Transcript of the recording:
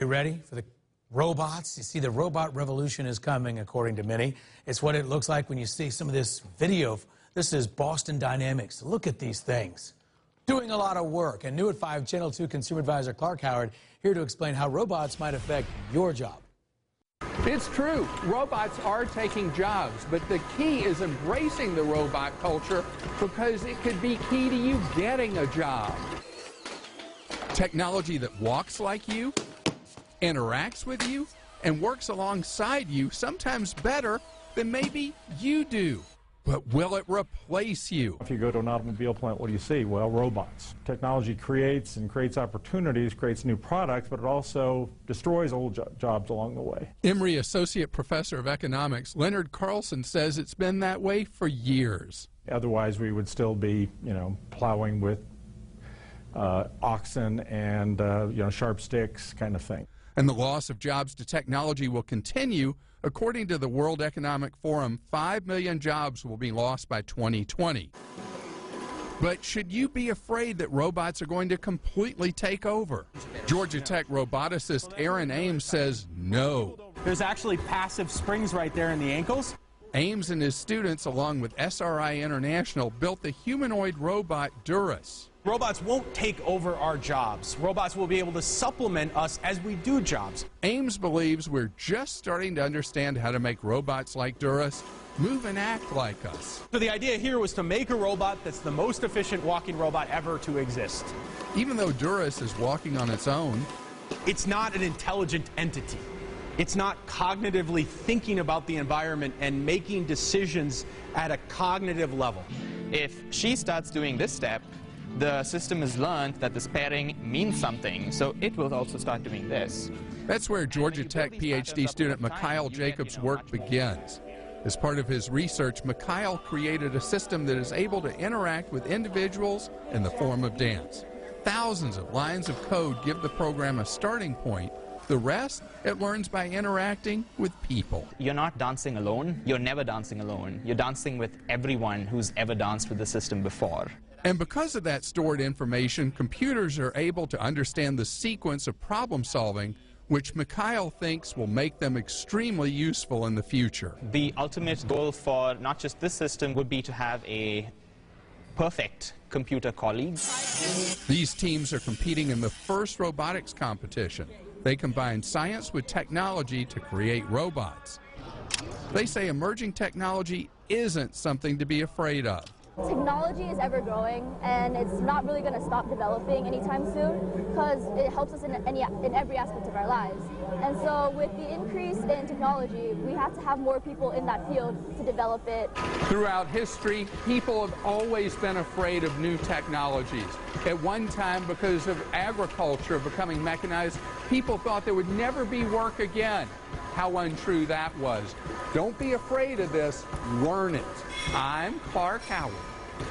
You ready for the robots? You see, the robot revolution is coming, according to many. It's what it looks like when you see some of this video. This is Boston Dynamics. Look at these things. Doing a lot of work. And new at 5, Channel 2 consumer advisor Clark Howard here to explain how robots might affect your job. It's true. Robots are taking jobs, but the key is embracing the robot culture because it could be key to you getting a job. Technology that walks like you, interacts with you, and works alongside you, sometimes better than maybe you do. But will it replace you? If you go to an automobile plant, what do you see? Well, robots. Technology creates opportunities, creates new products, but it also destroys old jobs along the way. Emory Associate Professor of Economics Leonard Carlson says it's been that way for years. Otherwise, we would still be, plowing with oxen and, sharp sticks kind of thing. And the loss of jobs to technology will continue. According to the World Economic Forum, 5 million jobs will be lost by 2020. But should you be afraid that robots are going to completely take over? Georgia Tech roboticist Aaron Ames says no. There's actually passive springs right there in the ankles. Ames and his students, along with SRI International, built the humanoid robot Duras. Robots won't take over our jobs. Robots will be able to supplement us as we do jobs. Ames believes we're just starting to understand how to make robots like Duras move and act like us. So the idea here was to make a robot that's the most efficient walking robot ever to exist. Even though Duras is walking on its own, it's not an intelligent entity. It's not cognitively thinking about the environment and making decisions at a cognitive level. If she starts doing this step, the system has learned that this pairing means something, so it will also start doing this. That's where Georgia Tech PhD student Mikhail Jacobs' work begins. As part of his research, Mikhail created a system that is able to interact with individuals in the form of dance. Thousands of lines of code give the program a starting point. The rest, it learns by interacting with people. You're not dancing alone. You're never dancing alone. You're dancing with everyone who's ever danced with the system before. And because of that stored information, computers are able to understand the sequence of problem solving, which Mikhail thinks will make them extremely useful in the future. The ultimate goal for not just this system would be to have a perfect computer colleague. These teams are competing in the first robotics competition. They combine science with technology to create robots. They say emerging technology isn't something to be afraid of. Technology is ever growing, and it's not really going to stop developing anytime soon because it helps us in every aspect of our lives. And so with the increase in technology, we have to have more people in that field to develop it. Throughout history, people have always been afraid of new technologies. At one time, because of agriculture becoming mechanized, people thought there would never be work again. How untrue that was. Don't be afraid of this, learn it. I'm Clark Howard.